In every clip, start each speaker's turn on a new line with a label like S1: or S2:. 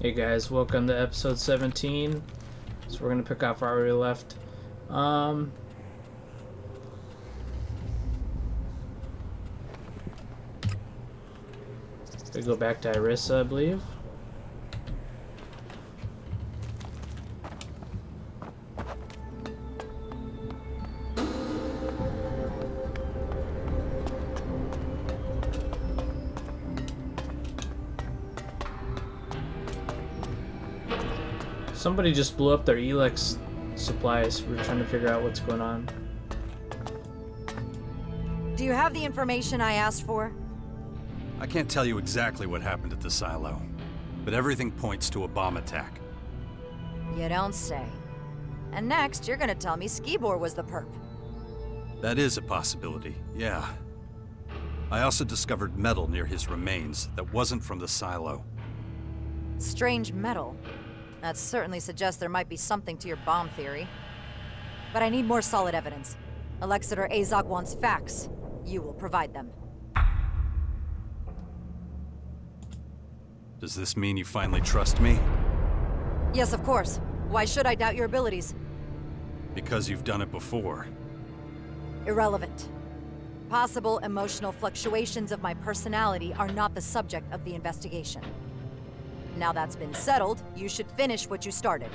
S1: Hey guys, welcome to episode 17. So we're gonna pick off where we left. We go back to Irissa, I believe. Somebody just blew up their Elex supplies. We're trying to figure out what's going on.
S2: Do you have the information I asked for?
S3: I can't tell you exactly what happened at the silo, but everything points to a bomb attack.
S2: You don't say. And next, you're gonna tell me Skibor was the perp.
S3: That is a possibility, yeah. I also discovered metal near his remains that wasn't from the silo.
S2: Strange metal. That certainly suggests there might be something to your bomb theory. But I need more solid evidence. Alexander Azog wants facts. You will provide them.
S3: Does this mean you finally trust me?
S2: Yes, of course. Why should I doubt your abilities?
S3: Because you've done it before.
S2: Irrelevant. Possible emotional fluctuations of my personality are not the subject of the investigation. Now that's been settled, you should finish what you started.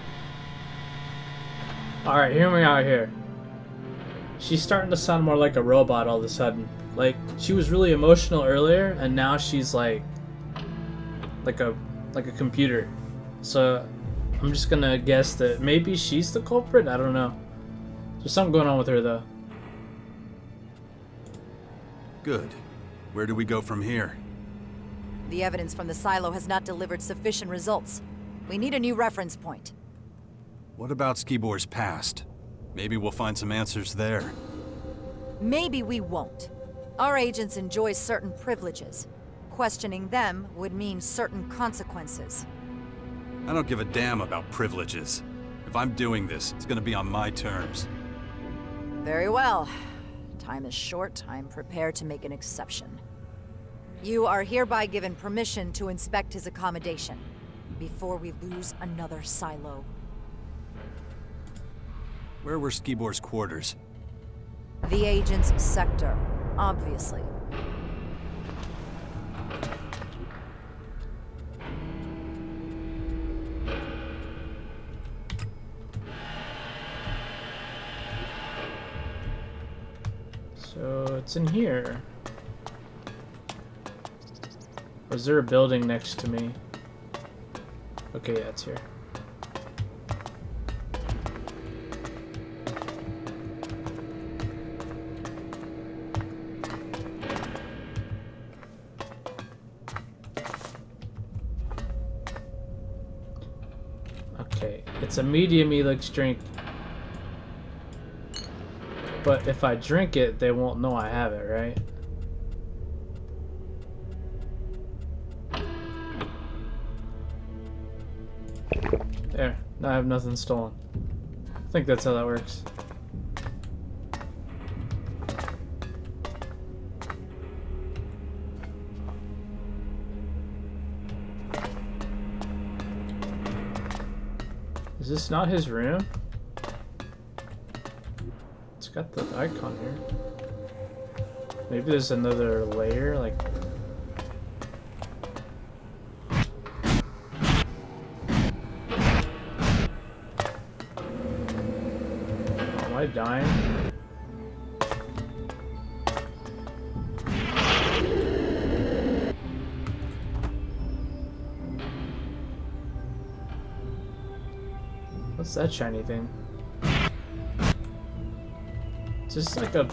S1: Alright, hear me out here. She's starting to sound more like a robot all of a sudden. Like, she was really emotional earlier, and now she's like a computer. So I'm just gonna guess that maybe she's the culprit. I don't know. There's something going on with her though.
S3: Good. Where do we go from here?
S2: The evidence from the silo has not delivered sufficient results. We need a new reference point.
S3: What about Skibor's past? Maybe we'll find some answers there.
S2: Maybe we won't. Our agents enjoy certain privileges. Questioning them would mean certain consequences.
S3: I don't give a damn about privileges. If I'm doing this, it's gonna be on my terms.
S2: Very well. Time is short. I'm prepared to make an exception. You are hereby given permission to inspect his accommodation before we lose another silo.
S3: Where were Skibor's quarters?
S2: The agent's sector, obviously.
S1: So it's in here. Was there a building next to me? Okay, yeah, it's here. Okay, it's a medium Elex drink. But if I drink it, they won't know I have it, right? There, now I have nothing stolen. I think that's how that works. Is this not his room? It's got the icon here. Maybe there's another layer, like... Am I dying? What's that shiny thing? Is this like a...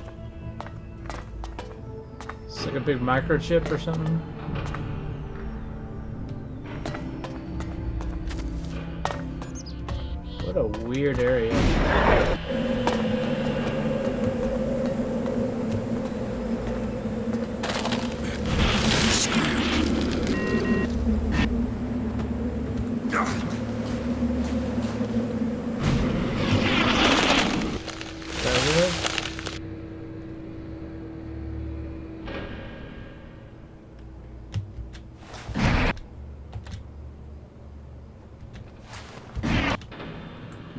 S1: It's like a big microchip or something? What a weird area.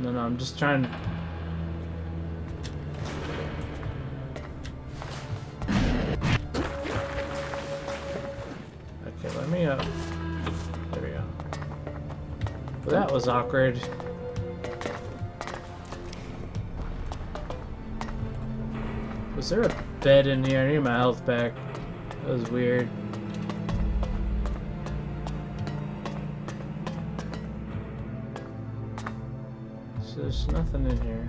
S1: No, I'm just trying. Okay, let me up. There we go. Well, that was awkward. Was there a bed in here? I need my health back. That was weird. So there's nothing in here.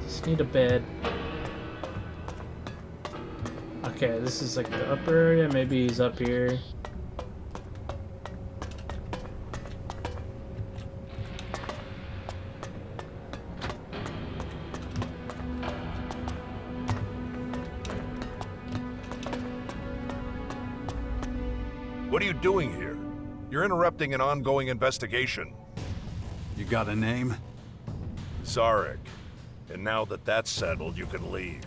S1: Just need a bed. Okay, this is like the upper area. Maybe he's up here.
S4: What are you doing here? You're interrupting an ongoing investigation.
S3: You got a name?
S4: Zarik. And now that that's settled, you can leave.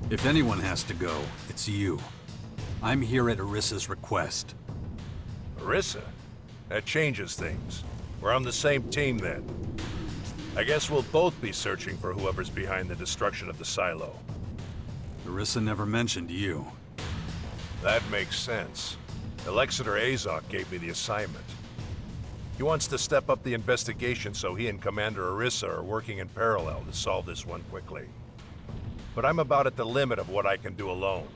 S3: If anyone has to go, it's you. I'm here at Arissa's request.
S4: Arissa? That changes things. We're on the same team then. I guess we'll both be searching for whoever's behind the destruction of the silo.
S3: Arissa never mentioned you.
S4: That makes sense. Alexander Azok gave me the assignment. He wants to step up the investigation so he and Commander Arissa are working in parallel to solve this one quickly. But I'm about at the limit of what I can do alone.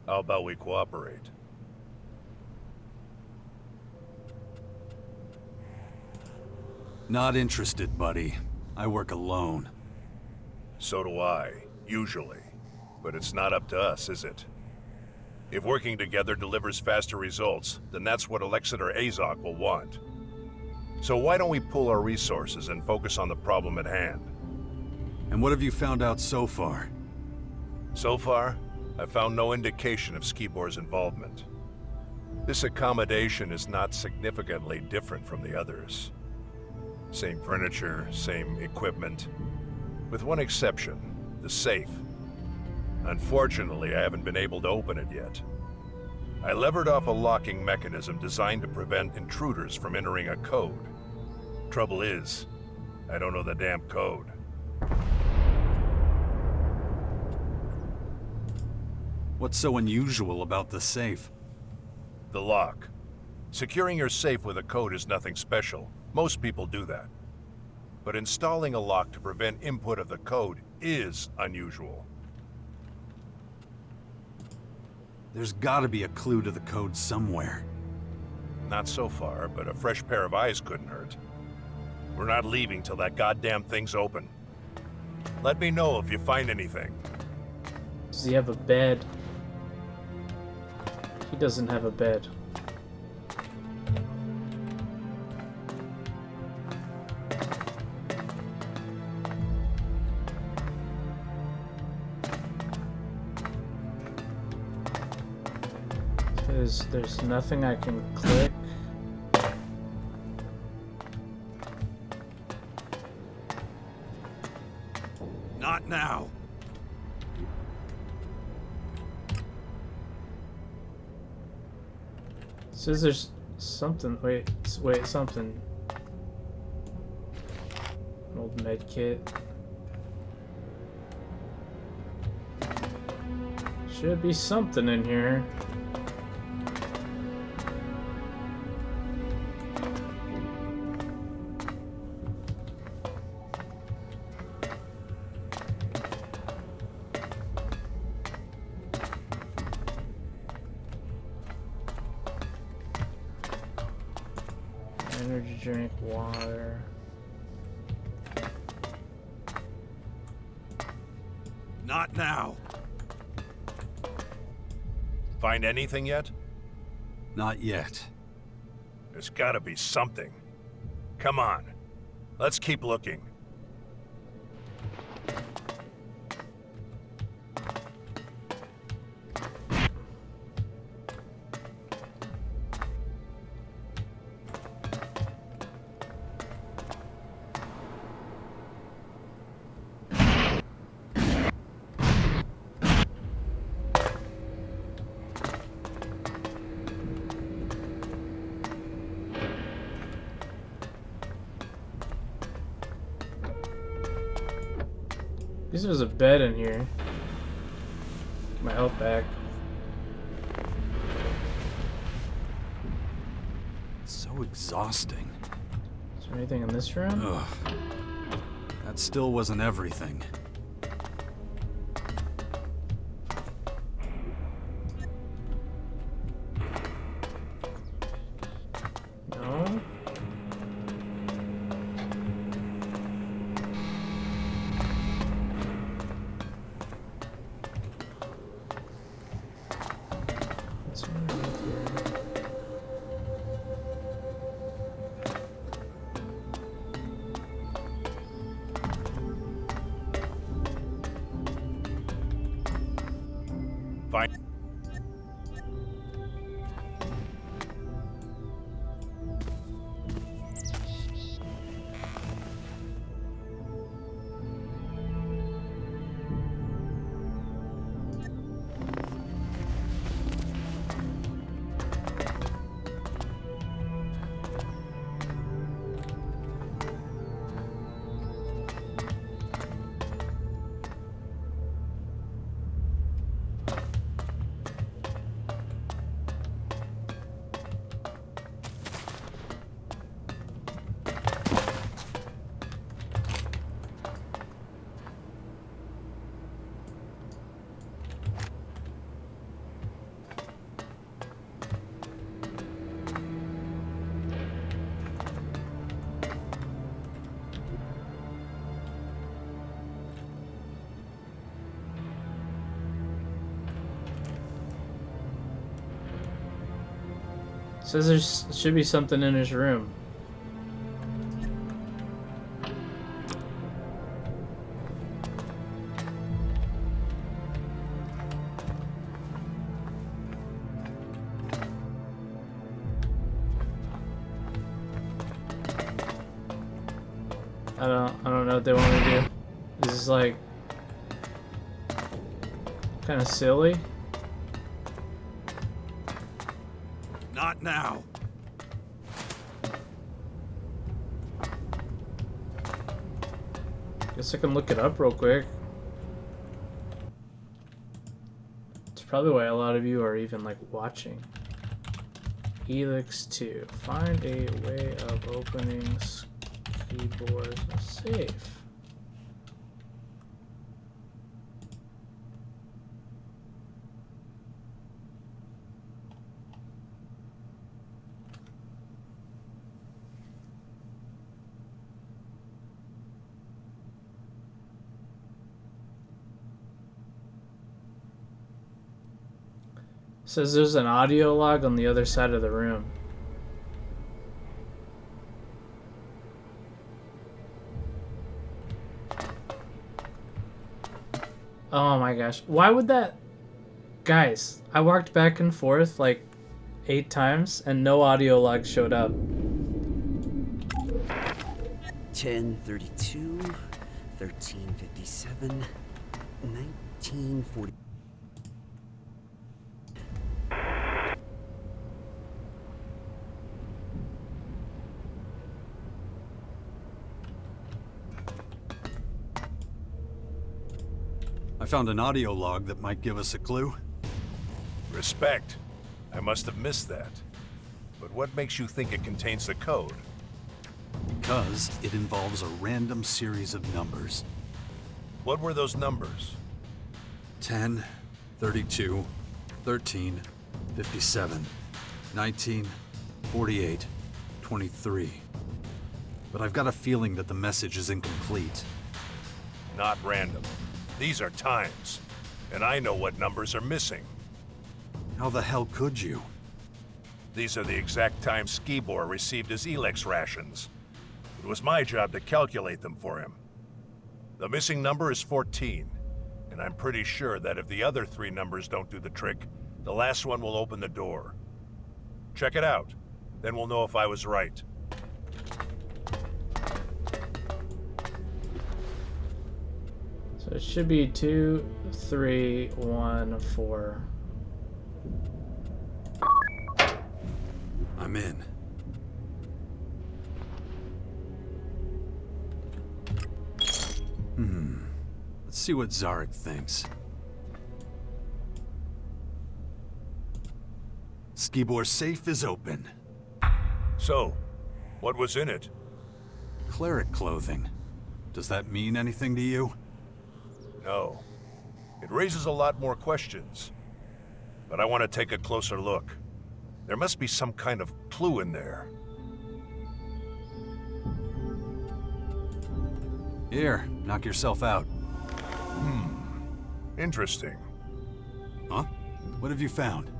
S4: How about we cooperate?
S3: Not interested, buddy. I work alone.
S4: So do I, usually. But it's not up to us, is it? If working together delivers faster results, then that's what Alexander Azok will want. So why don't we pool our resources and focus on the problem at hand?
S3: And what have you found out so far?
S4: So far, I've found no indication of Skibor's involvement. This accommodation is not significantly different from the others. Same furniture, same equipment. With one exception, the safe. Unfortunately, I haven't been able to open it yet. I levered off a locking mechanism designed to prevent intruders from entering a code. Trouble is, I don't know the damn code.
S3: What's so unusual about the safe?
S4: The lock. Securing your safe with a code is nothing special. Most people do that. But installing a lock to prevent input of the code is unusual.
S3: There's gotta be a clue to the code somewhere.
S4: Not so far, but a fresh pair of eyes couldn't hurt. We're not leaving till that goddamn thing's open. Let me know if you find anything.
S1: Does he have a bed? He doesn't have a bed. There's nothing I can click.
S3: Not now.
S1: Says there's something. Wait, something. An old med kit. Should be something in here. Energy drink, water.
S3: Not now.
S4: Find anything yet?
S3: Not yet.
S4: There's gotta be something. Come on. Let's keep looking.
S1: At least there's a bed in here. Get my health back.
S3: It's so exhausting.
S1: Is there anything in this room?
S3: Ugh. That still wasn't everything.
S1: No? What's underneath here?
S4: Fine.
S1: Says there should be something in his room. I don't know what they want to do. This is like kind of silly.
S3: Not now.
S1: Guess I can look it up real quick. It's probably why a lot of you are even like watching. Elex 2. Find a way of opening Skibor's safe. Says there's an audio log on the other side of the room. Oh my gosh. Why would that... Guys, I walked back and forth like 8 times and no audio log showed up.
S5: 1032, 1357, 1940.
S3: I found an audio log that might give us a clue.
S4: Respect. I must have missed that. But what makes you think it contains the code?
S3: Because it involves a random series of numbers.
S4: What were those numbers?
S3: 10, 32, 13, 57, 19, 48, 23. But I've got a feeling that the message is incomplete.
S4: Not random. These are times. And I know what numbers are missing.
S3: How the hell could you?
S4: These are the exact times Skibor received his Elex rations. It was my job to calculate them for him. The missing number is 14, and I'm pretty sure that if the other 3 numbers don't do the trick, the last one will open the door. Check it out, then we'll know if I was right.
S1: So it should be 2, 3, 1, 4.
S3: I'm in. Let's see what Zarik thinks. Skibor's safe is open.
S4: So, what was in it?
S3: Cleric clothing. Does that mean anything to you?
S4: No. It raises a lot more questions. But I want to take a closer look. There must be some kind of clue in there.
S3: Here, knock yourself out.
S4: Interesting.
S3: Huh? What have you found?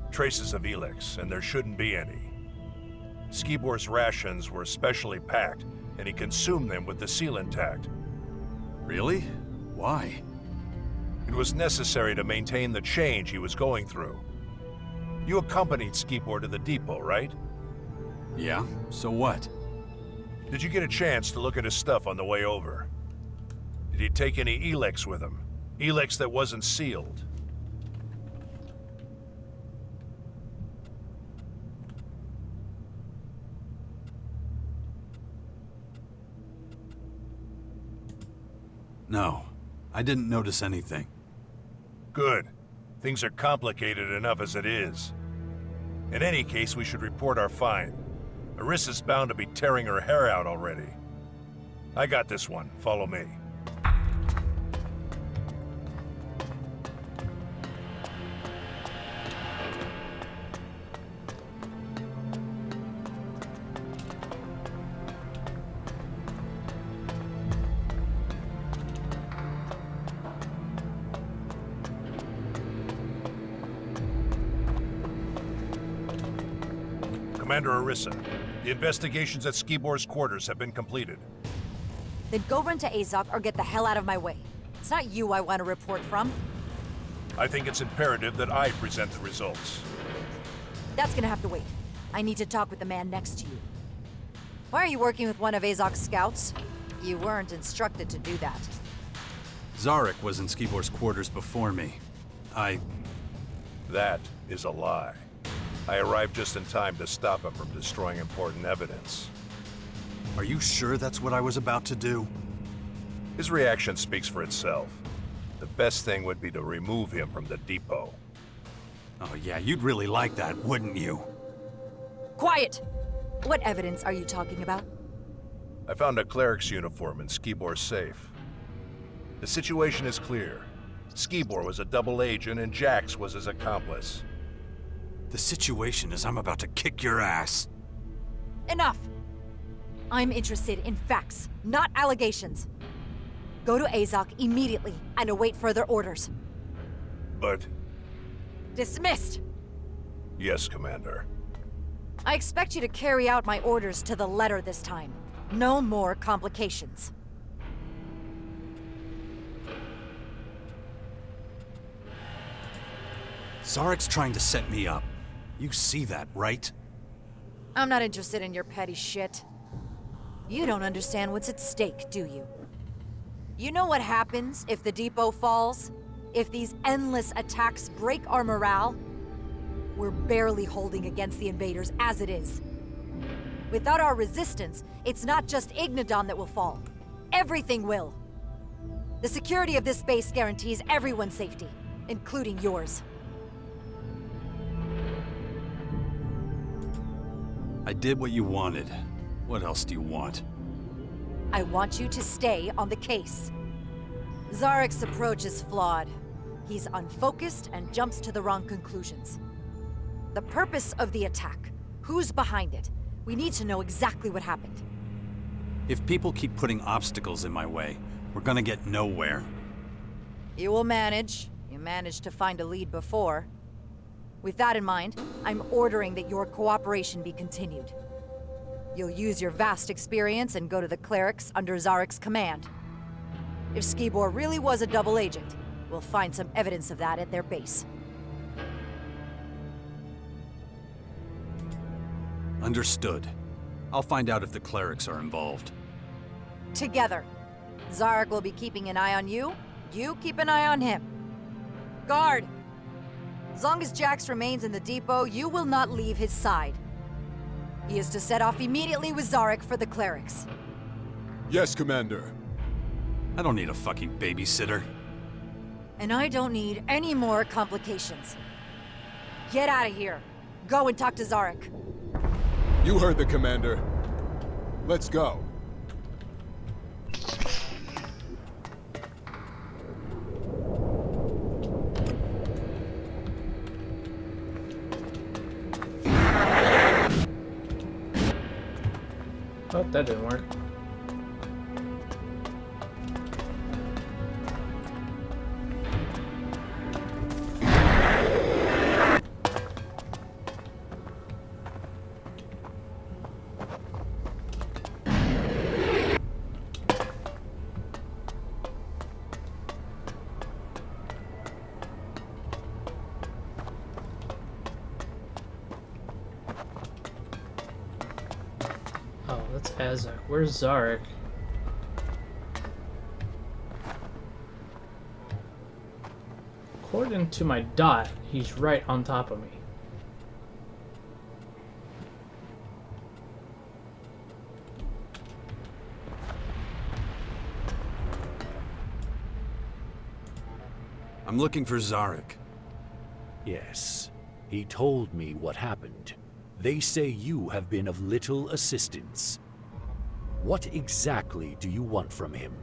S4: Traces of Elex, and there shouldn't be any. Skibor's rations were specially packed, and he consumed them with the seal intact.
S3: Really? Why?
S4: It was necessary to maintain the change he was going through. You accompanied Skibor to the depot, right?
S3: Yeah, so what?
S4: Did you get a chance to look at his stuff on the way over? Did he take any Elex with him? Elex that wasn't sealed?
S3: No, I didn't notice anything.
S4: Good. Things are complicated enough as it is. In any case, we should report our find. Arissa's bound to be tearing her hair out already. I got this one. Follow me. Commander Arissa, the investigations at Skibor's quarters have been completed.
S2: Then go run to Azok or get the hell out of my way. It's not you I want to report from.
S4: I think it's imperative that I present the results.
S2: That's gonna have to wait. I need to talk with the man next to you. Why are you working with one of Azok's scouts? You weren't instructed to do that.
S3: Zarik was in Skibor's quarters before me.
S4: That is a lie. I arrived just in time to stop him from destroying important evidence.
S3: Are you sure that's what I was about to do?
S4: His reaction speaks for itself. The best thing would be to remove him from the depot.
S3: Oh yeah, you'd really like that, wouldn't you?
S2: Quiet! What evidence are you talking about?
S4: I found a Cleric's uniform in Skibor's safe. The situation is clear. Skibor was a double agent and Jax was his accomplice.
S3: The situation is I'm about to kick your ass.
S2: Enough! I'm interested in facts, not allegations. Go to Azok immediately and await further orders.
S4: But...
S2: Dismissed!
S4: Yes, Commander.
S2: I expect you to carry out my orders to the letter this time. No more complications.
S3: Zarik's trying to set me up. You see that, right?
S2: I'm not interested in your petty shit. You don't understand what's at stake, do you? You know what happens if the depot falls? If these endless attacks break our morale? We're barely holding against the invaders as it is. Without our resistance, it's not just Ignodon that will fall. Everything will. The security of this base guarantees everyone's safety, including yours.
S3: I did what you wanted. What else do you want?
S2: I want you to stay on the case. Zarik's approach is flawed. He's unfocused and jumps to the wrong conclusions. The purpose of the attack, who's behind it, we need to know exactly what happened.
S3: If people keep putting obstacles in my way, we're gonna get nowhere.
S2: You will manage. You managed to find a lead before. With that in mind, I'm ordering that your cooperation be continued. You'll use your vast experience and go to the Clerics under Zarik's command. If Skibor really was a double agent, we'll find some evidence of that at their base.
S3: Understood. I'll find out if the Clerics are involved.
S2: Together. Zarik will be keeping an eye on you. You keep an eye on him. Guard! As long as Jax remains in the depot, you will not leave his side. He is to set off immediately with Zarik for the Clerics.
S5: Yes, Commander.
S3: I don't need a fucking babysitter.
S2: And I don't need any more complications. Get out of here. Go and talk to Zarik.
S5: You heard the commander. Let's go.
S1: Oh, that didn't work. Oh, that's Azak. Where's Zarik? According to my dot, he's right on top of me.
S3: I'm looking for Zarik.
S6: Yes, he told me what happened. They say you have been of little assistance. What exactly do you want from him?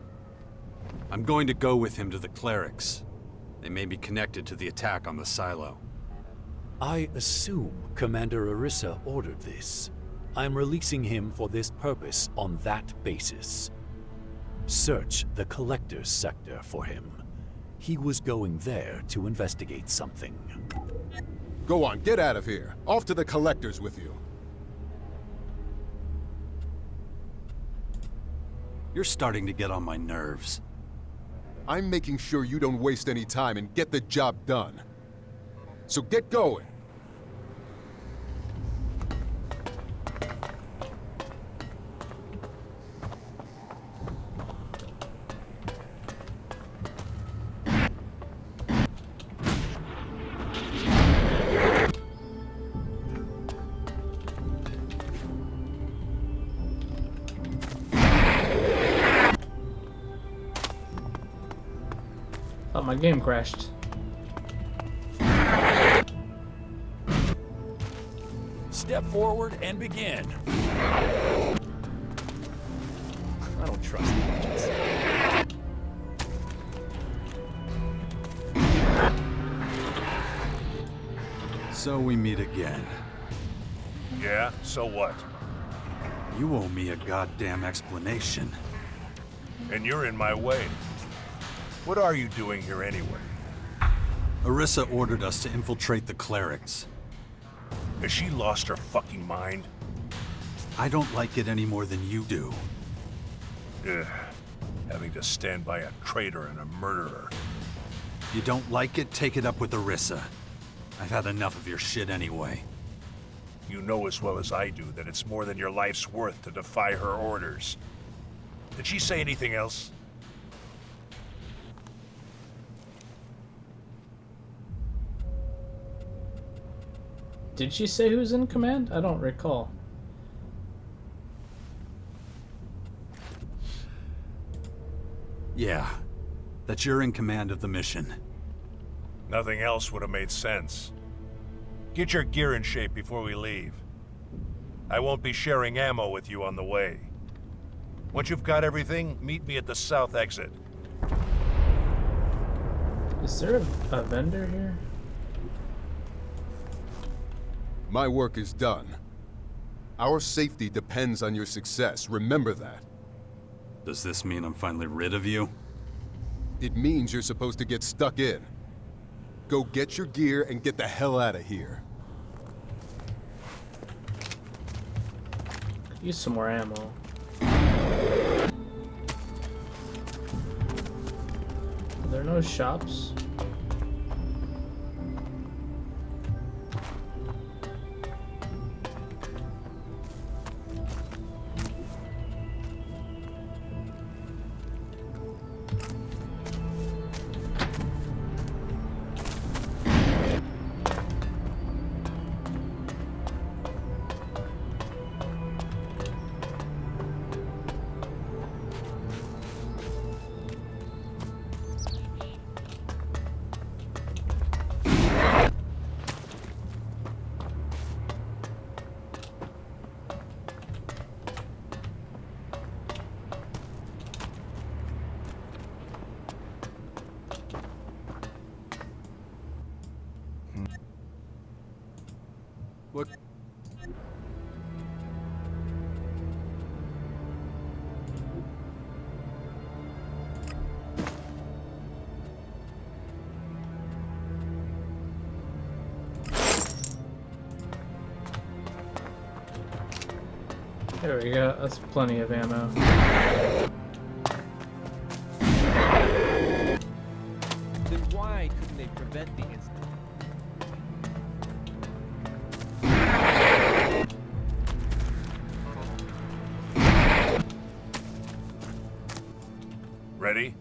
S3: I'm going to go with him to the Clerics. They may be connected to the attack on the silo.
S6: I assume Commander Orisa ordered this. I'm releasing him for this purpose on that basis. Search the Collector's sector for him. He was going there to investigate something.
S5: Go on, get out of here. Off to the Collectors with you.
S3: You're starting to get on my nerves.
S5: I'm making sure you don't waste any time and get the job done. So get going.
S1: Thought my game crashed.
S6: Step forward and begin. I don't trust the agents.
S3: So we meet again.
S4: Yeah, so what?
S3: You owe me a goddamn explanation.
S4: And you're in my way. What are you doing here anyway?
S3: Orisa ordered us to infiltrate the Clerics.
S4: Has she lost her fucking mind?
S3: I don't like it any more than you do.
S4: Ugh. Having to stand by a traitor and a murderer.
S3: You don't like it? Take it up with Orisa. I've had enough of your shit anyway.
S4: You know as well as I do that it's more than your life's worth to defy her orders. Did she say anything else?
S1: Did she say who's in command? I don't recall.
S3: Yeah, that you're in command of the mission.
S4: Nothing else would have made sense. Get your gear in shape before we leave. I won't be sharing ammo with you on the way. Once you've got everything, meet me at the south exit.
S1: Is there a vendor here?
S5: My work is done. Our safety depends on your success, remember that.
S3: Does this mean I'm finally rid of you?
S5: It means you're supposed to get stuck in. Go get your gear and get the hell out of here.
S1: Could use some more ammo. Are there no shops? There we go. That's plenty of ammo.
S7: Then why couldn't they prevent the incident?
S4: Ready?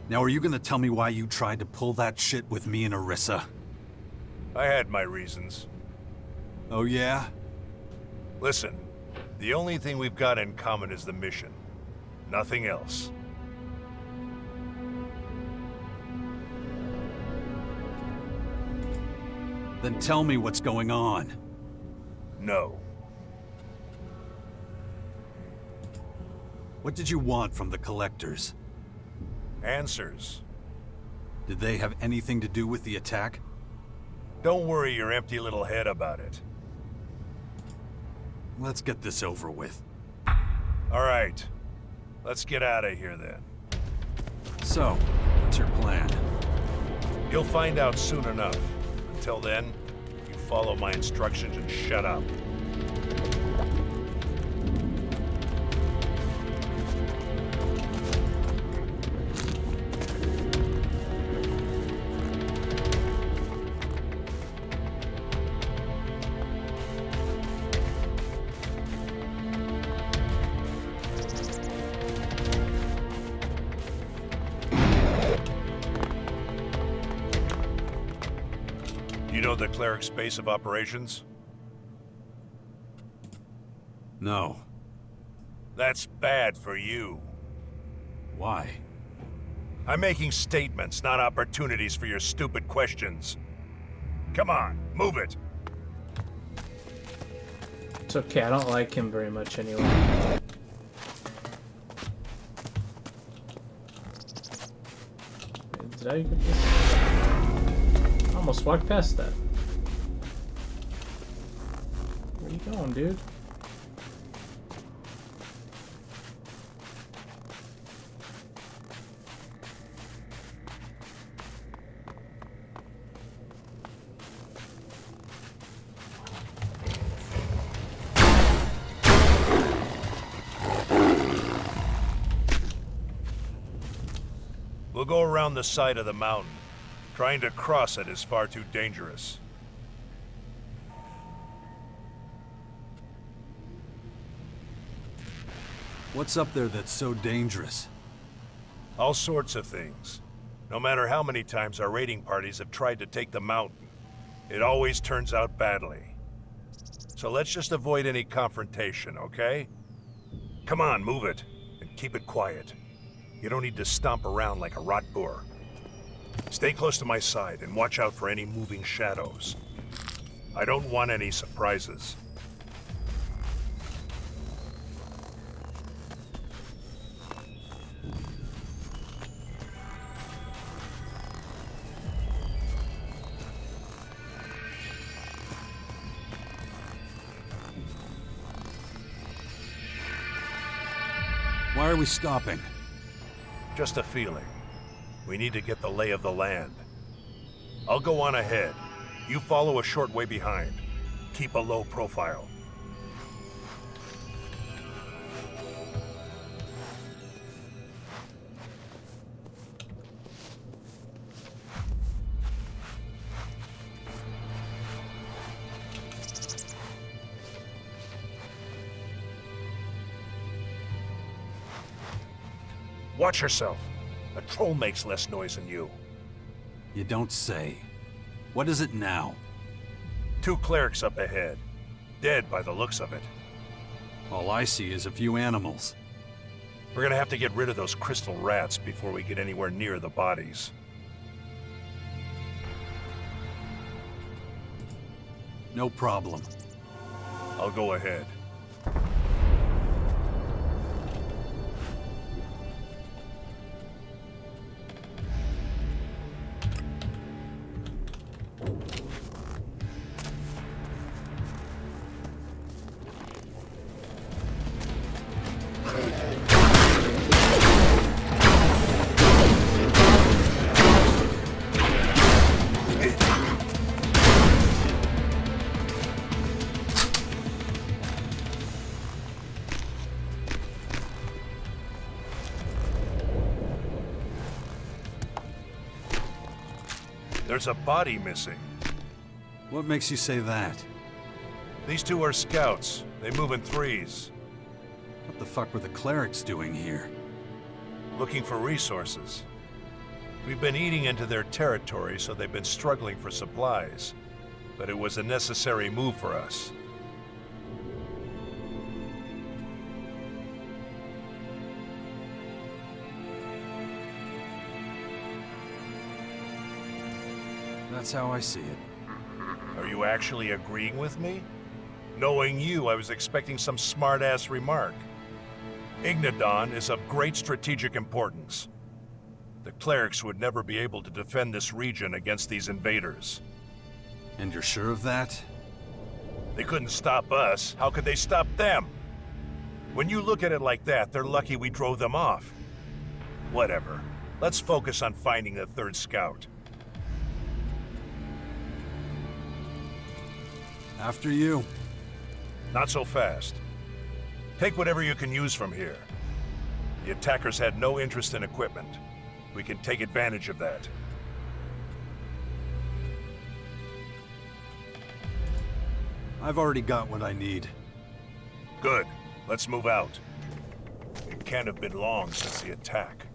S3: Now, are you gonna tell me why you tried to pull that shit with me and Orisa?
S4: I had my reasons.
S3: Oh, yeah?
S4: Listen, the only thing we've got in common is the mission. Nothing else.
S3: Then tell me what's going on.
S4: No.
S3: What did you want from the Collectors?
S4: Answers.
S3: Did they have anything to do with the attack?
S4: Don't worry your empty little head about it.
S3: Let's get this over with.
S4: All right. Let's get out of here then.
S3: So, what's your plan?
S4: You'll find out soon enough. Until then, you follow my instructions and shut up. You know the Clerics' base of operations?
S3: No.
S4: That's bad for you.
S3: Why?
S4: I'm making statements, not opportunities for your stupid questions. Come on, move it.
S1: It's okay, I don't like him very much anyway. Did I get this? I almost walked past that. Where you going, dude?
S4: We'll go around the side of the mountain. Trying to cross it is far too dangerous.
S3: What's up there that's so dangerous?
S4: All sorts of things. No matter how many times our raiding parties have tried to take the mountain, it always turns out badly. So let's just avoid any confrontation, okay? Come on, move it, and keep it quiet. You don't need to stomp around like a rot boar. Stay close to my side and watch out for any moving shadows. I don't want any surprises.
S3: Why are we stopping?
S4: Just a feeling. We need to get the lay of the land. I'll go on ahead. You follow a short way behind. Keep a low profile. Watch yourself. A troll makes less noise than you.
S3: You don't say. What is it now?
S4: 2 clerics up ahead. Dead by the looks of it.
S3: All I see is a few animals.
S4: We're gonna have to get rid of those crystal rats before we get anywhere near the bodies.
S3: No problem.
S4: I'll go ahead. There's a body missing.
S3: What makes you say that?
S4: These two are scouts. They move in threes.
S3: What the fuck were the Clerics doing here?
S4: Looking for resources. We've been eating into their territory, so they've been struggling for supplies. But it was a necessary move for us.
S3: That's how I see it.
S4: Are you actually agreeing with me? Knowing you, I was expecting some smart-ass remark. Ignodon is of great strategic importance. The Clerics would never be able to defend this region against these invaders.
S3: And you're sure of that?
S4: They couldn't stop us. How could they stop them? When you look at it like that, they're lucky we drove them off. Whatever. Let's focus on finding the third scout.
S3: After you.
S4: Not so fast. Take whatever you can use from here. The attackers had no interest in equipment. We can take advantage of that.
S3: I've already got what I need.
S4: Good. Let's move out. It can't have been long since the attack.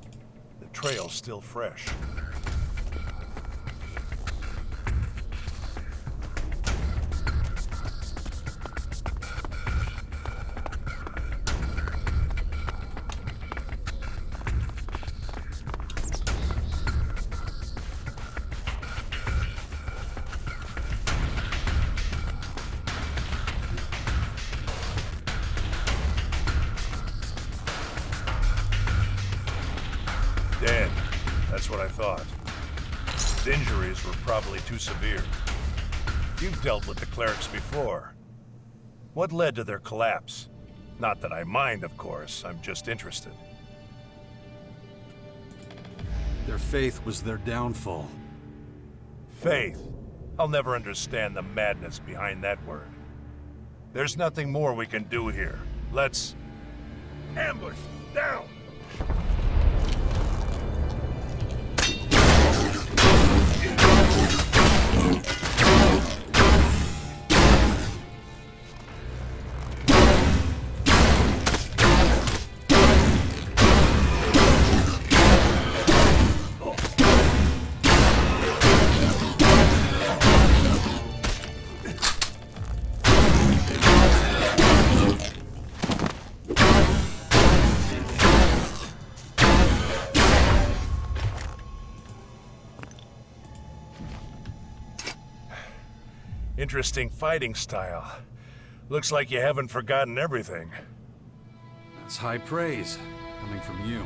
S4: The trail's still fresh. Dead. That's what I thought. His injuries were probably too severe. You've dealt with the Clerics before. What led to their collapse? Not that I mind, of course. I'm just interested.
S3: Their faith was their downfall.
S4: Faith. I'll never understand the madness behind that word. There's nothing more we can do here. Let's... ambush! Down! Interesting fighting style. Looks like you haven't forgotten everything.
S3: That's high praise, coming from you.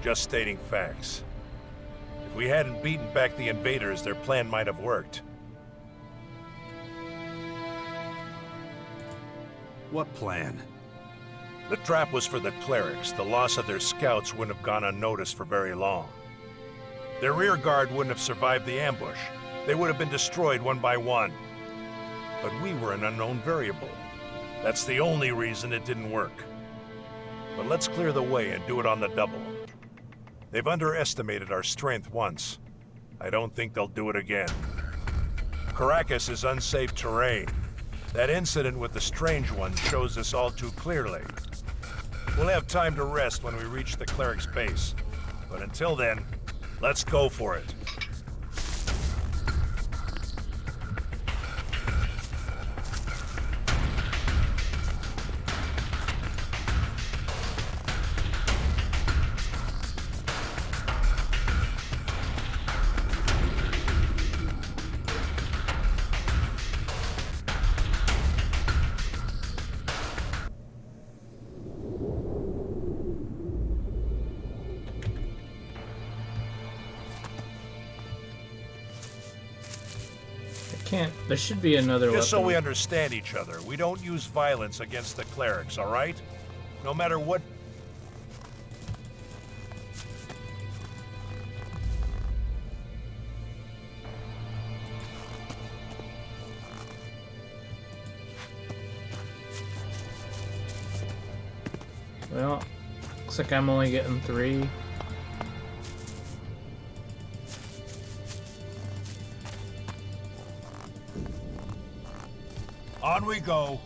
S4: Just stating facts. If we hadn't beaten back the invaders, their plan might have worked.
S3: What plan?
S4: The trap was for the Clerics. The loss of their scouts wouldn't have gone unnoticed for very long. Their rear guard wouldn't have survived the ambush. They would have been destroyed one by one. But we were an unknown variable. That's the only reason it didn't work. But let's clear the way and do it on the double. They've underestimated our strength once. I don't think they'll do it again. Caracas is unsafe terrain. That incident with the Strange One shows this all too clearly. We'll have time to rest when we reach the Cleric's base. But until then, let's go for it.
S1: There should be another weapon.
S4: Just so we understand each other, we don't use violence against the Clerics, all right? No matter what...
S1: Well, looks like I'm only getting 3.
S4: On we go.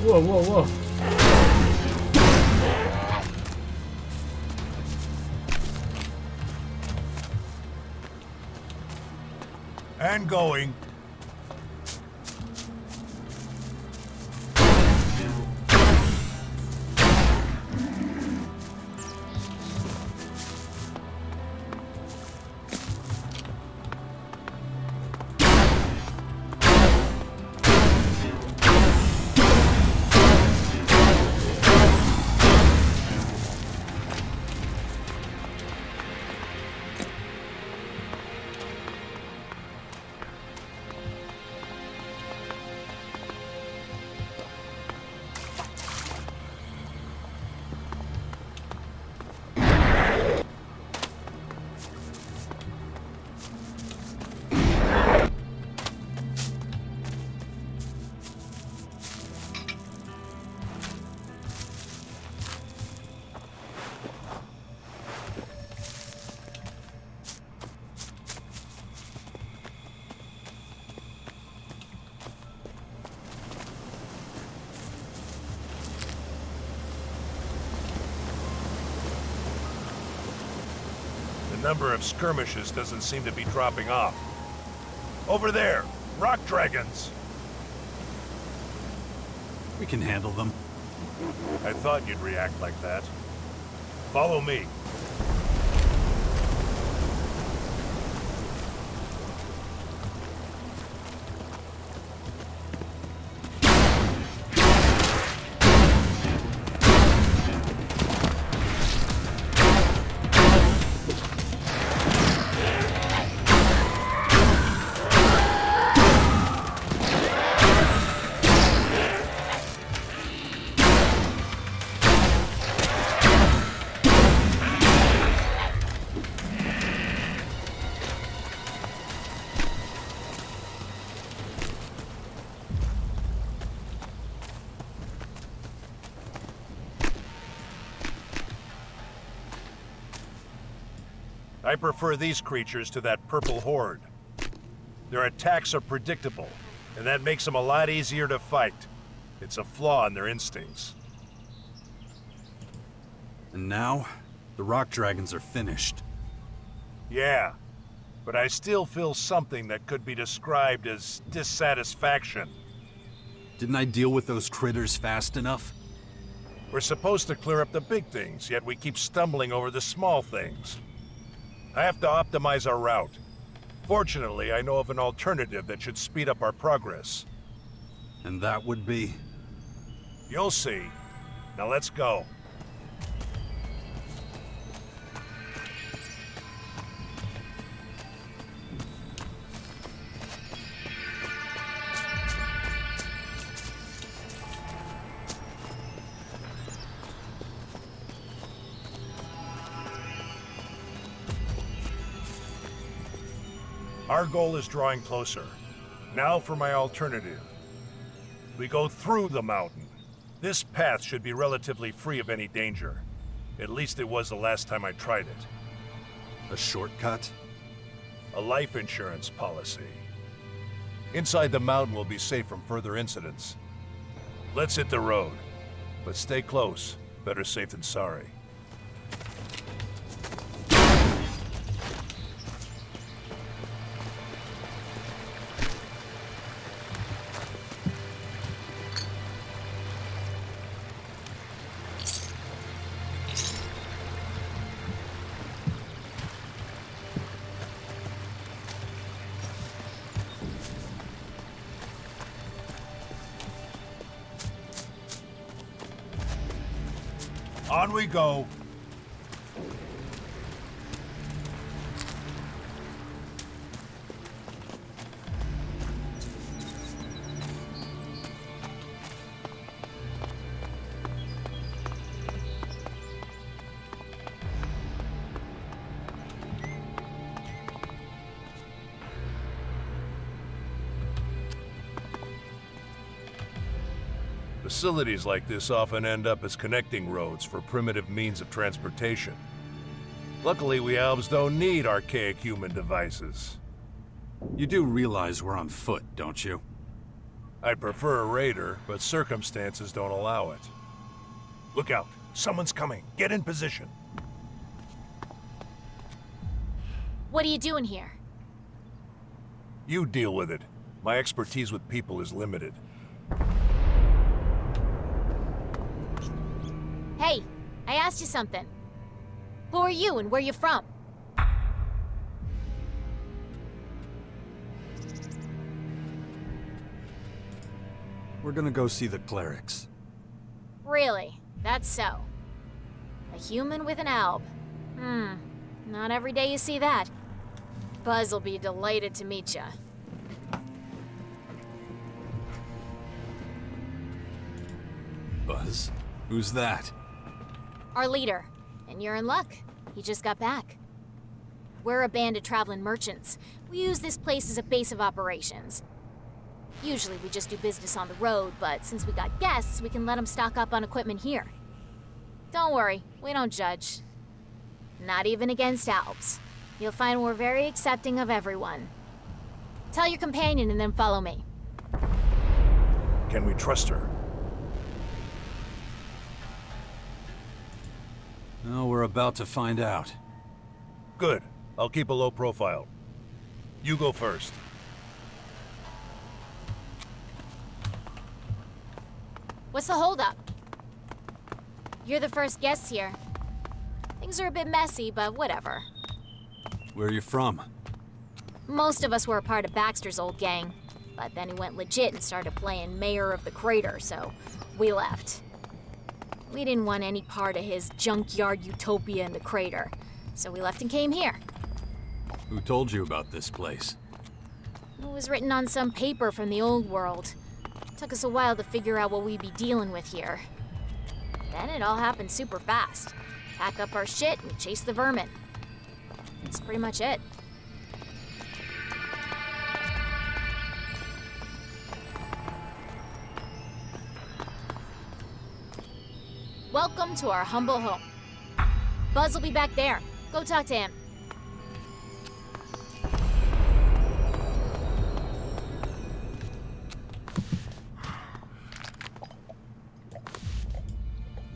S1: Whoa, whoa, whoa.
S4: And going. The number of skirmishes doesn't seem to be dropping off. Over there, rock dragons.
S3: We can handle them.
S4: I thought you'd react like that. Follow me. I prefer these creatures to that purple horde. Their attacks are predictable, and that makes them a lot easier to fight. It's a flaw in their instincts.
S3: And now, the rock dragons are finished.
S4: Yeah, but I still feel something that could be described as dissatisfaction.
S3: Didn't I deal with those critters fast enough?
S4: We're supposed to clear up the big things, yet we keep stumbling over the small things. I have to optimize our route. Fortunately, I know of an alternative that should speed up our progress.
S3: And that would be?
S4: You'll see. Now let's go. Our goal is drawing closer. Now for my alternative. We go through the mountain. This path should be relatively free of any danger. At least it was the last time I tried it.
S3: A shortcut?
S4: A life insurance policy. Inside the mountain will be safe from further incidents. Let's hit the road. But stay close. Better safe than sorry. On we go. Facilities like this often end up as connecting roads for primitive means of transportation. Luckily, we Albs don't need archaic human devices.
S3: You do realize we're on foot, don't you?
S4: I'd prefer a raider, but circumstances don't allow it. Look out! Someone's coming! Get in position!
S8: What are you doing here?
S4: You deal with it. My expertise with people is limited.
S8: Hey, I asked you something. Who are you and where you from?
S3: We're gonna go see the Clerics.
S8: Really? That's so. A human with an alb. Not every day you see that. Buzz will be delighted to meet ya.
S3: Buzz? Who's that?
S8: Our leader. And you're in luck. He just got back. We're a band of traveling merchants. We use this place as a base of operations. Usually we just do business on the road, but since we got guests, we can let them stock up on equipment here. Don't worry, we don't judge. Not even against Albs. You'll find we're very accepting of everyone. Tell your companion and then follow me.
S4: Can we trust her?
S3: No, we're about to find out.
S4: Good. I'll keep a low profile. You go first.
S8: What's the holdup? You're the first guests here. Things are a bit messy, but whatever.
S3: Where are you from?
S8: Most of us were a part of Baxter's old gang, but then he went legit and started playing Mayor of the Crater, so we left. We didn't want any part of his junkyard utopia in the crater, so we left and came here.
S3: Who told you about this place?
S8: It was written on some paper from the old world. Took us a while to figure out what we'd be dealing with here. Then it all happened super fast. Pack up our shit and chase the vermin. That's pretty much it. Welcome to our humble home. Buzz will be back there. Go talk to him.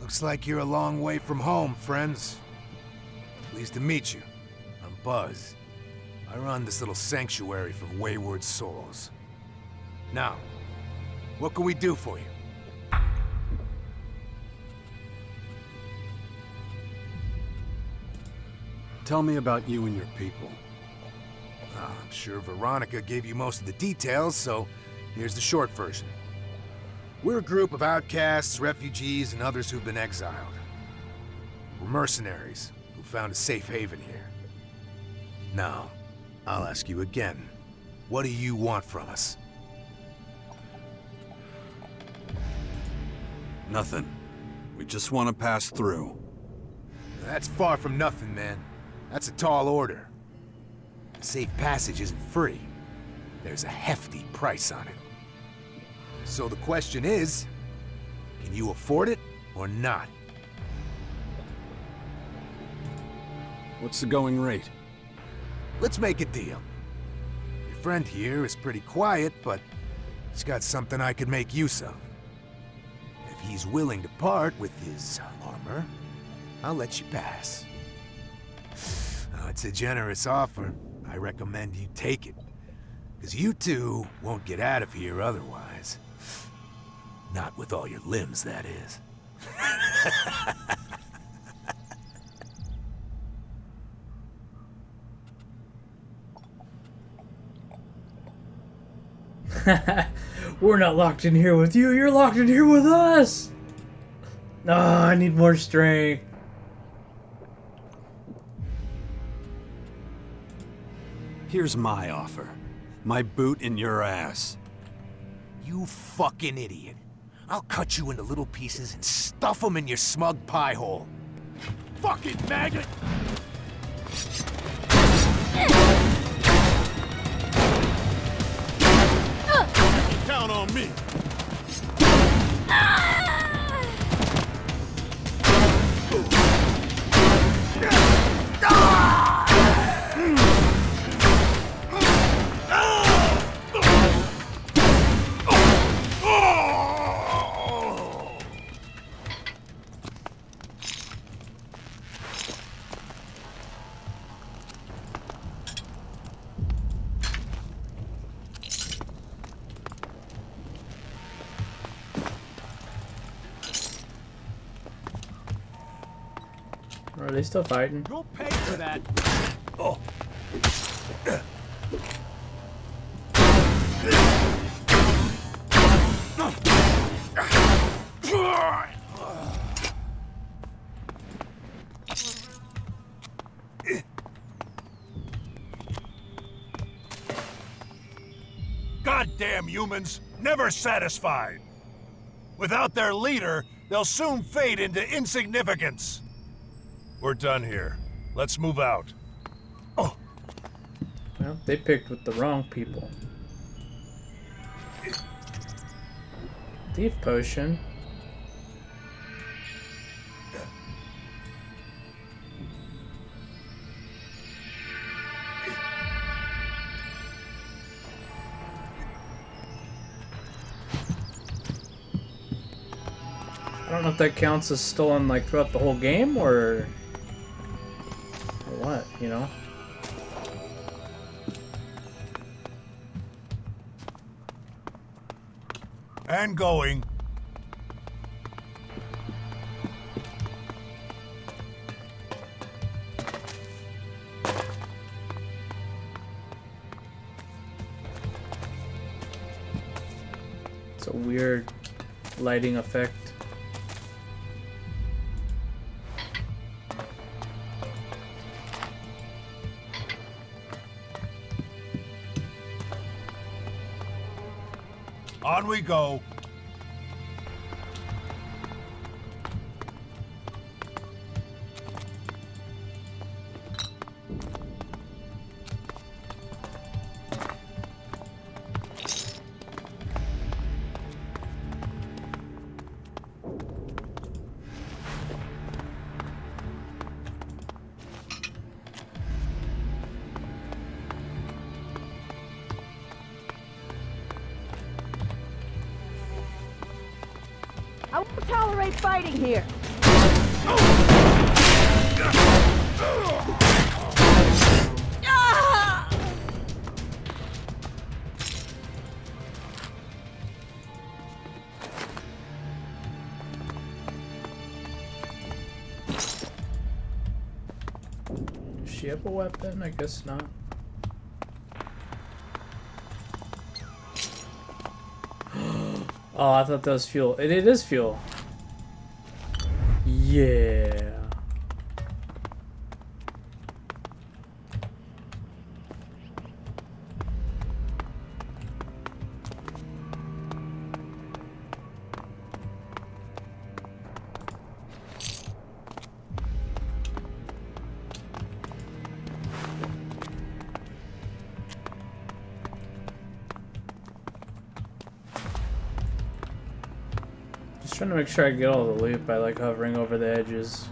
S9: Looks like you're a long way from home, friends. Pleased to meet you. I'm Buzz. I run this little sanctuary for wayward souls. Now, what can we do for you?
S3: Tell me about you and your people.
S9: I'm sure Veronica gave you most of the details, so here's the short version. We're a group of outcasts, refugees, and others who've been exiled. We're mercenaries who found a safe haven here. Now, I'll ask you again. What do you want from us?
S3: Nothing. We just want to pass through.
S9: That's far from nothing, man. That's a tall order. Safe passage isn't free. There's a hefty price on it. So the question is, can you afford it or not?
S3: What's the going rate?
S9: Let's make a deal. Your friend here is pretty quiet, but he's got something I could make use of. If he's willing to part with his armor, I'll let you pass. Now, it's a generous offer. I recommend you take it. Because you two won't get out of here otherwise. Not with all your limbs, that is.
S1: We're not locked in here with you, you're locked in here with us! Ah, I need more strength.
S3: Here's my offer. My boot in your ass.
S9: You fucking idiot. I'll cut you into little pieces and stuff them in your smug pie hole. Fucking maggot!
S3: Count on me.
S1: Are they still fighting?
S7: You'll pay for that.
S3: Oh.
S4: Goddamn humans, never satisfied. Without their leader, they'll soon fade into insignificance. We're done here. Let's move out. Oh.
S1: Well, they picked with the wrong people. Thief potion. I don't know if that counts as stolen like throughout the whole game or what, you know?
S4: And going.
S1: It's a weird lighting effect.
S4: On we go.
S10: I won't tolerate fighting here.
S1: Does she have a weapon? I guess not. Oh, I thought that was fuel. It is fuel. Yeah. Just trying to make sure I get all the loot by like hovering over the edges.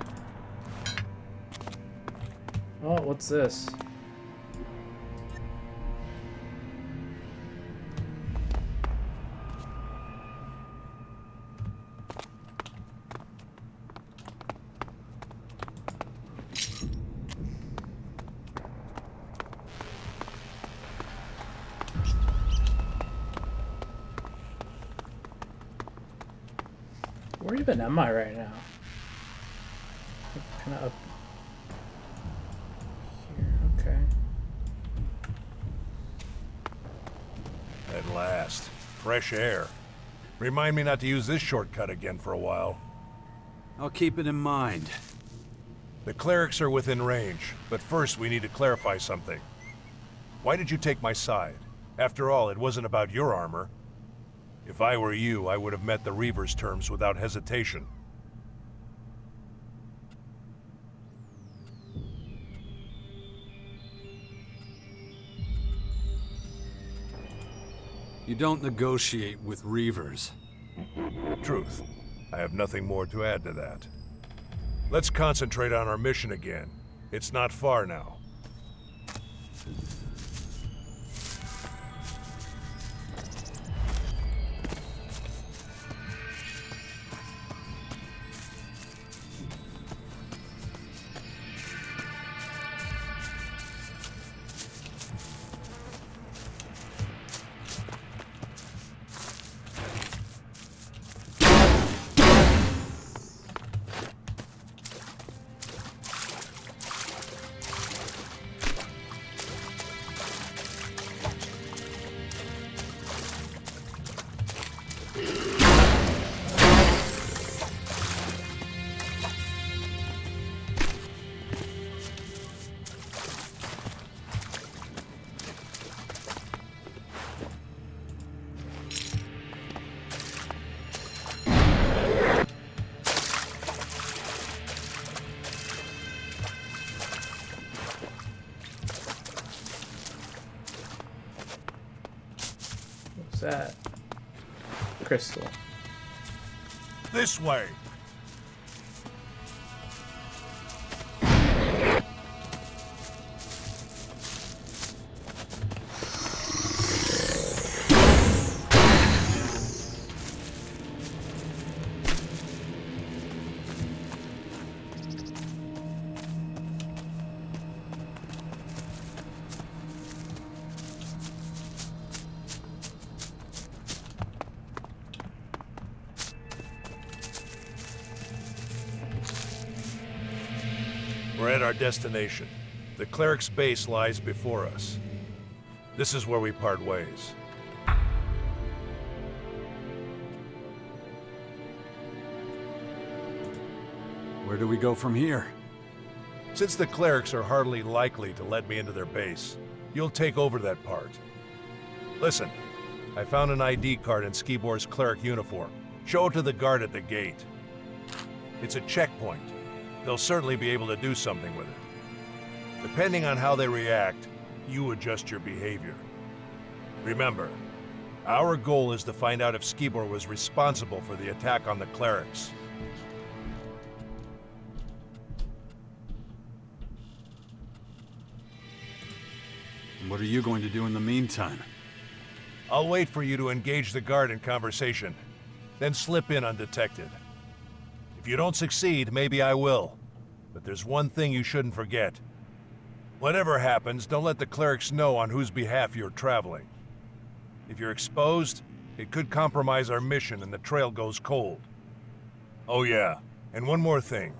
S1: Oh, what's this? Where even am I right now? Kind of up here, okay.
S4: At last. Fresh air. Remind me not to use this shortcut again for a while.
S3: I'll keep it in mind.
S4: The clerics are within range, but first we need to clarify something. Why did you take my side? After all, it wasn't about your armor. If I were you, I would have met the Reaver's terms without hesitation.
S3: You don't negotiate with Reavers.
S4: Truth. I have nothing more to add to that. Let's concentrate on our mission again. It's not far now.
S1: That crystal.
S4: This way! We're at our destination. The Clerics' base lies before us. This is where we part ways.
S3: Where do we go from here?
S4: Since the Clerics are hardly likely to let me into their base, you'll take over that part. Listen, I found an ID card in Skibor's cleric uniform. Show it to the guard at the gate. It's a checkpoint. They'll certainly be able to do something with it. Depending on how they react, you adjust your behavior. Remember, our goal is to find out if Skibor was responsible for the attack on the Clerics.
S3: What are you going to do in the meantime?
S4: I'll wait for you to engage the guard in conversation, then slip in undetected. If you don't succeed, maybe I will. But there's one thing you shouldn't forget. Whatever happens, don't let the Clerics know on whose behalf you're traveling. If you're exposed, it could compromise our mission and the trail goes cold. Oh yeah, and one more thing.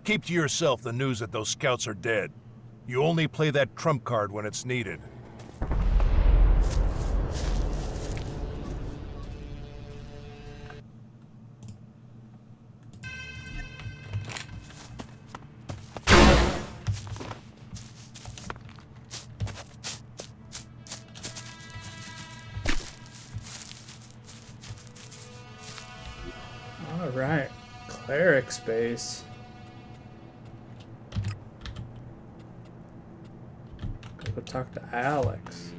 S4: Keep to yourself the news that those scouts are dead. You only play that trump card when it's needed.
S1: Alright, Clerics base. Go talk to Alex.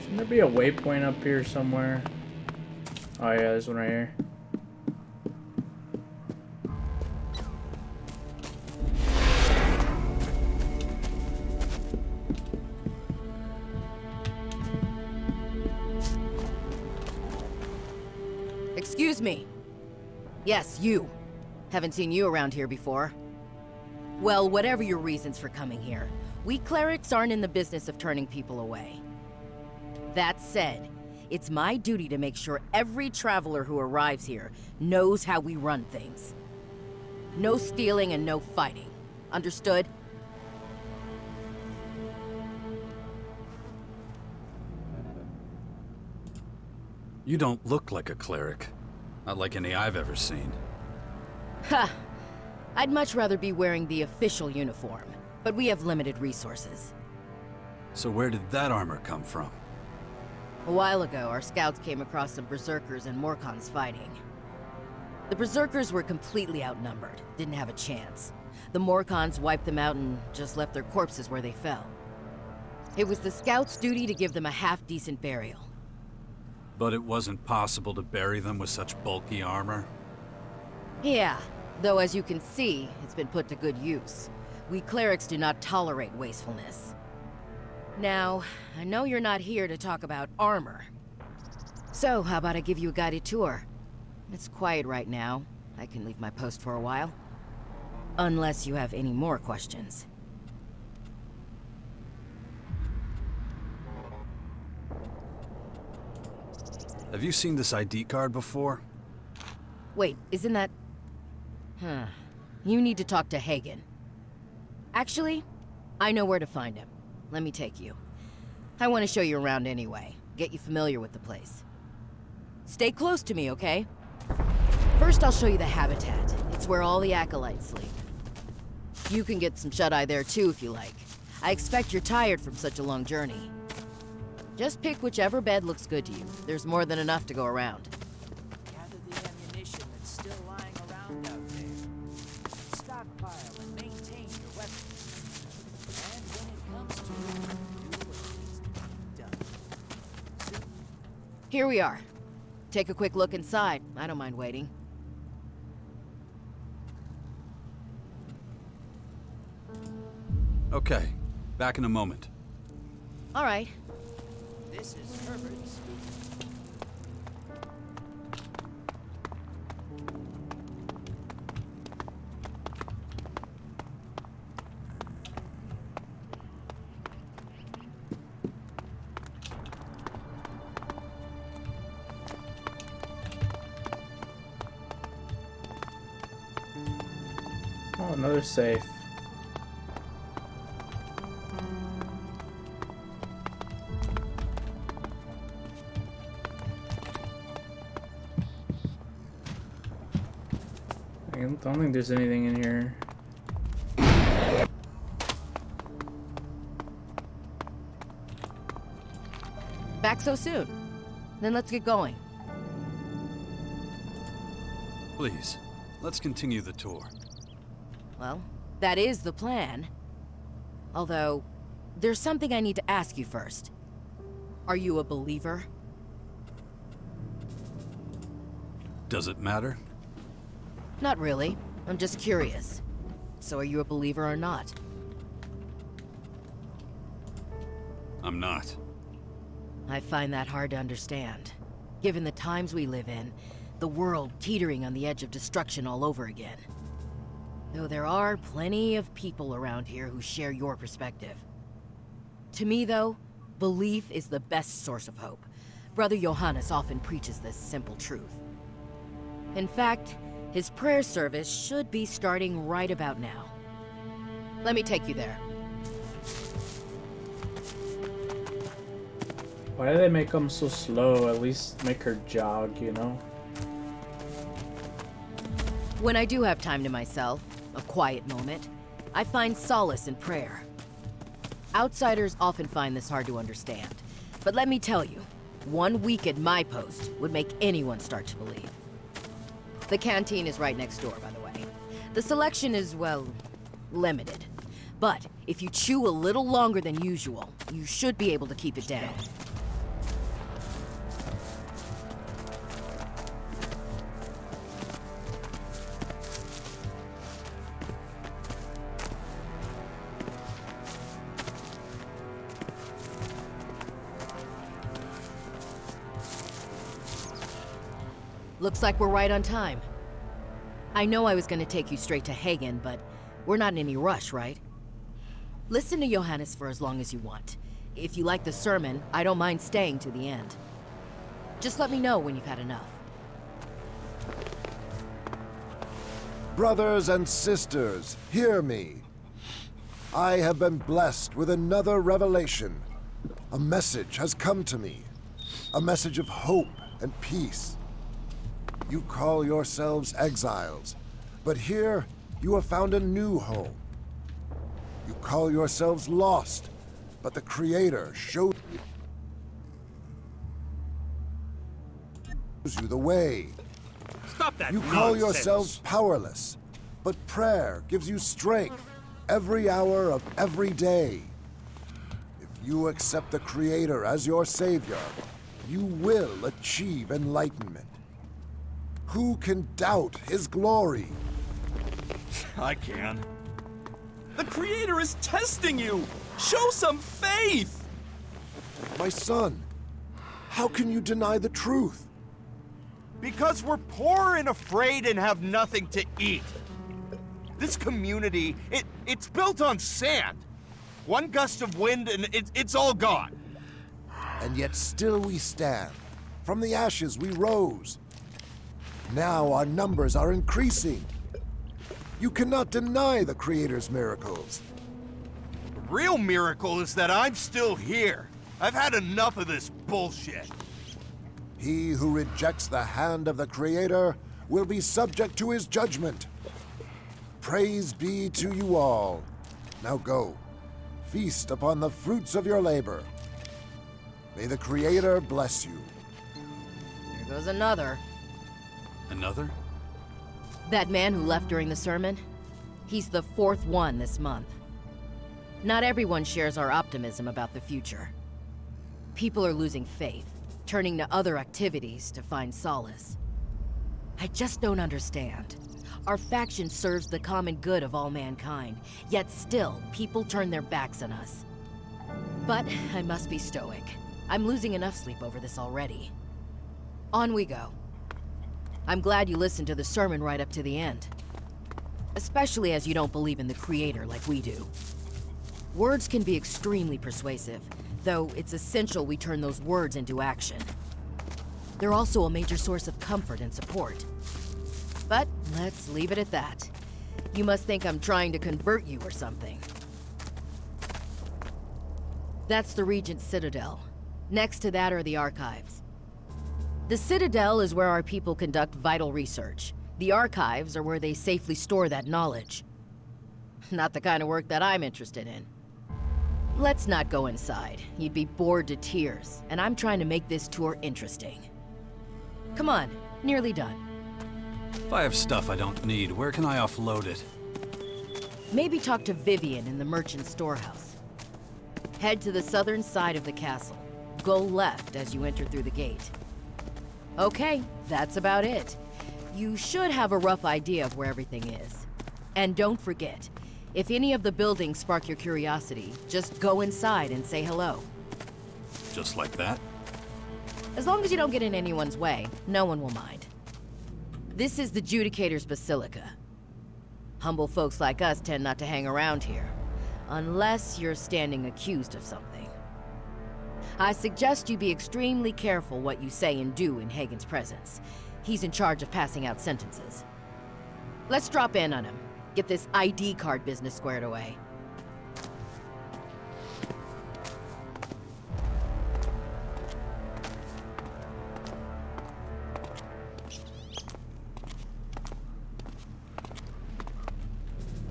S1: Shouldn't there be a waypoint up here somewhere? Oh yeah, there's one right here.
S10: Excuse me. Yes, you. Haven't seen you around here before. Well, whatever your reasons for coming here, we clerics aren't in the business of turning people away. That said, it's my duty to make sure every traveler who arrives here knows how we run things. No stealing and no fighting. Understood?
S3: You don't look like a cleric. Not like any I've ever seen.
S10: Ha! I'd much rather be wearing the official uniform, but we have limited resources.
S3: So where did that armor come from?
S10: A while ago, our scouts came across some berserkers and Morkons fighting. The berserkers were completely outnumbered, didn't have a chance. The Morkons wiped them out and just left their corpses where they fell. It was the scouts' duty to give them a half-decent burial.
S3: But it wasn't possible to bury them with such bulky armor?
S10: Yeah, though as you can see, it's been put to good use. We clerics do not tolerate wastefulness. Now, I know you're not here to talk about armor. So, how about I give you a guided tour? It's quiet right now. I can leave my post for a while. Unless you have any more questions.
S3: Have you seen this ID card before?
S10: Wait, isn't that... You need to talk to Hagen. Actually, I know where to find him. Let me take you. I want to show you around anyway. Get you familiar with the place. Stay close to me, okay? First, I'll show you the habitat. It's where all the acolytes sleep. You can get some shut-eye there too if you like. I expect you're tired from such a long journey. Just pick whichever bed looks good to you. There's more than enough to go around.
S11: Gather the ammunition that's still lying around out there. Stockpile and maintain your weapons. And when it comes to it, do what needs to be done.
S10: Here we are. Take a quick look inside. I don't mind waiting.
S3: Okay, back in a moment.
S10: All right.
S11: This is Herbert speaking.
S1: Oh, another safe. I don't think there's anything in here.
S10: Back so soon? Then let's get going.
S3: Please, let's continue the tour.
S10: Well, that is the plan. Although, there's something I need to ask you first. Are you a believer?
S3: Does it matter?
S10: Not really. I'm just curious. So are you a believer or not?
S3: I'm not.
S10: I find that hard to understand. Given the times we live in, the world teetering on the edge of destruction all over again. Though there are plenty of people around here who share your perspective. To me, though, belief is the best source of hope. Brother Johannes often preaches this simple truth. In fact, his prayer service should be starting right about now. Let me take you there.
S1: Why do they make them so slow? At least make her jog, you know?
S10: When I do have time to myself, a quiet moment, I find solace in prayer. Outsiders often find this hard to understand, but let me tell you, 1 week at my post would make anyone start to believe. The canteen is right next door, by the way. The selection is, well, limited. But if you chew a little longer than usual, you should be able to keep it down. Looks like we're right on time. I know I was gonna take you straight to Hagen, but we're not in any rush, right? Listen to Johannes for as long as you want. If you like the sermon, I don't mind staying to the end. Just let me know when you've had enough.
S12: Brothers and sisters, hear me. I have been blessed with another revelation. A message has come to me. A message of hope and peace. You call yourselves exiles, but here you have found a new home. You call yourselves lost, but the Creator showed you the way.
S3: Stop that
S12: You call yourselves powerless, but prayer gives you strength every hour of every day. If you accept the Creator as your Savior, you will achieve enlightenment. Who can doubt His glory?
S13: I can. The Creator is testing you! Show some faith!
S12: My son, how can you deny the truth?
S13: Because we're poor and afraid and have nothing to eat. This community, it's built on sand. One gust of wind and it's all gone.
S12: And yet still we stand. From the ashes we rose. Now our numbers are increasing. You cannot deny the Creator's miracles.
S13: The real miracle is that I'm still here. I've had enough of this bullshit.
S12: He who rejects the hand of the Creator will be subject to His judgment. Praise be to you all. Now go. Feast upon the fruits of your labor. May the Creator bless you.
S10: Here goes another.
S3: Another?
S10: That man who left during the sermon? He's the fourth one this month. Not everyone shares our optimism about the future. People are losing faith, turning to other activities to find solace. I just don't understand. Our faction serves the common good of all mankind, yet still, people turn their backs on us. But I must be stoic. I'm losing enough sleep over this already. On we go. I'm glad you listened to the sermon right up to the end. Especially as you don't believe in the Creator like we do. Words can be extremely persuasive, though it's essential we turn those words into action. They're also a major source of comfort and support. But let's leave it at that. You must think I'm trying to convert you or something. That's the Regent's Citadel. Next to that are the Archives. The Citadel is where our people conduct vital research. The Archives are where they safely store that knowledge. Not the kind of work that I'm interested in. Let's not go inside. You'd be bored to tears, and I'm trying to make this tour interesting. Come on, nearly done.
S3: If I have stuff I don't need, where can I offload it?
S10: Maybe talk to Vivian in the merchant storehouse. Head to the southern side of the castle. Go left as you enter through the gate. Okay, that's about it. You should have a rough idea of where everything is. And don't forget, if any of the buildings spark your curiosity, just go inside and say hello.
S3: Just like that?
S10: As long as you don't get in anyone's way, no one will mind. This is the Judicator's Basilica. Humble folks like us tend not to hang around here, unless you're standing accused of something. I suggest you be extremely careful what you say and do in Hagen's presence. He's in charge of passing out sentences. Let's drop in on him. Get this ID card business squared away.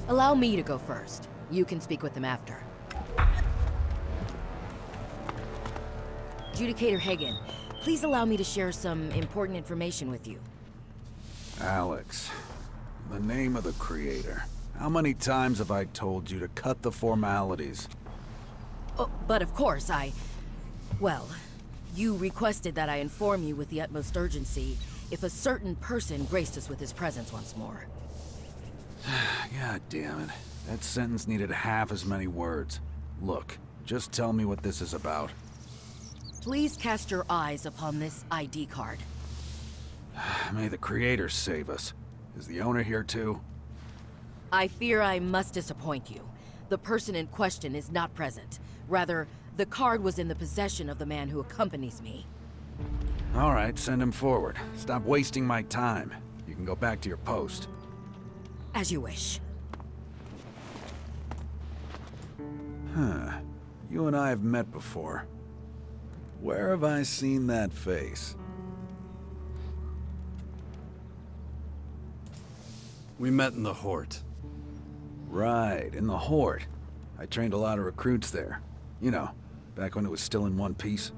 S10: Allow me to go first. You can speak with him after. Judicator Hagen, please allow me to share some important information with you.
S14: Alex, the name of the Creator. How many times have I told you to cut the formalities?
S10: Oh, but of course, well, you requested that I inform you with the utmost urgency if a certain person graced us with his presence once more.
S14: God damn it. That sentence needed half as many words. Look, just tell me what this is about.
S10: Please cast your eyes upon this ID card.
S14: May the Creator save us. Is the owner here too?
S10: I fear I must disappoint you. The person in question is not present. Rather, the card was in the possession of the man who accompanies me.
S14: All right, send him forward. Stop wasting my time. You can go back to your post.
S10: As you wish.
S14: Huh. You and I have met before. Where have I seen that face?
S3: We met in the Hort.
S14: Right, in the Horde. I trained a lot of recruits there. You know, back when it was still in one piece.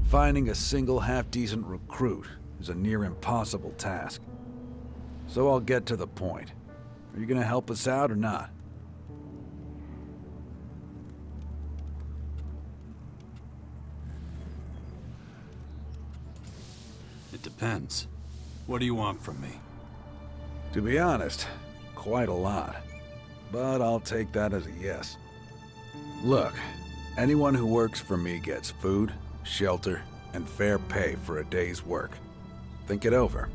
S14: Finding a single half-decent recruit is a near impossible task. So I'll get to the point. Are you gonna help us out or not?
S3: It depends. What do you want from me?
S14: To be honest, quite a lot. But I'll take that as a yes. Look, anyone who works for me gets food, shelter, and fair pay for a day's work. Think it over.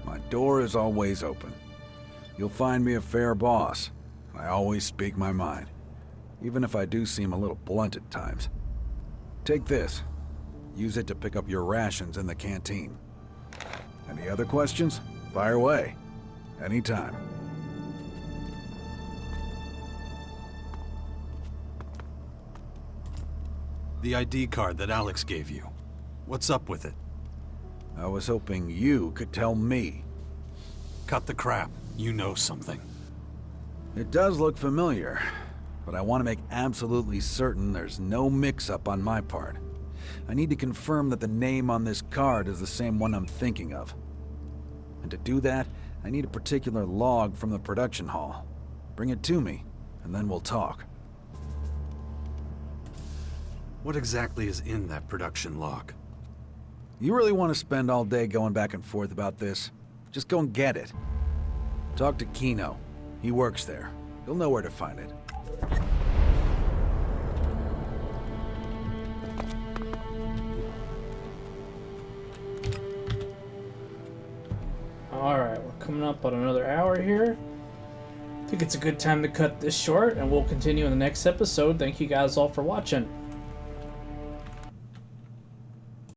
S14: My door is always open. You'll find me a fair boss. I always speak my mind, even if I do seem a little blunt at times. Take this. Use it to pick up your rations in the canteen. Any other questions? Fire away. Anytime.
S3: The ID card that Alex gave you. What's up with it?
S14: I was hoping you could tell me.
S3: Cut the crap. You know something.
S14: It does look familiar, but I want to make absolutely certain there's no mix-up on my part. I need to confirm that the name on this card is the same one I'm thinking of. And to do that, I need a particular log from the production hall. Bring it to me, and then we'll talk.
S3: What exactly is in that production log?
S14: You really want to spend all day going back and forth about this? Just go and get it. Talk to Kino. He works there. He'll know where to find it.
S1: Alright, we're coming up on another hour here. I think it's a good time to cut this short, and we'll continue in the next episode. Thank you guys all for watching.